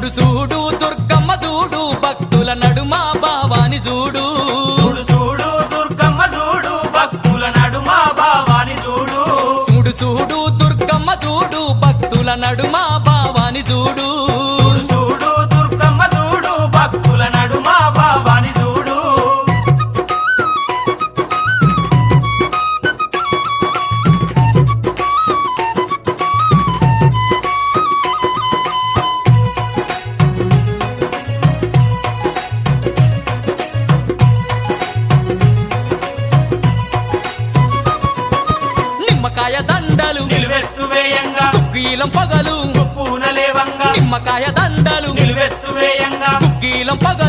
చూడు చూడు దుర్గమ్మ చూడు భక్తుల నడుమ భావాని చూడు చూడు చూడు దుర్గమ్మ చూడు భక్తుల నడుమ భావాని చూడు చూడు చూడు దుర్గమ్మ చూడు భక్తుల నడుమ భావాని చూడు చూడు చూడు దుర్గమ్మ చూడు భక్తుల నడుమ భావాని చూడు నిమ్మకాయ దండలు నిలువెత్తు వేయంగా కుక్కీలం పగలు పూనలేవంగా నిమ్మకాయ దండలు నిలువెత్తు వేయంగా కుక్కీలం పగలు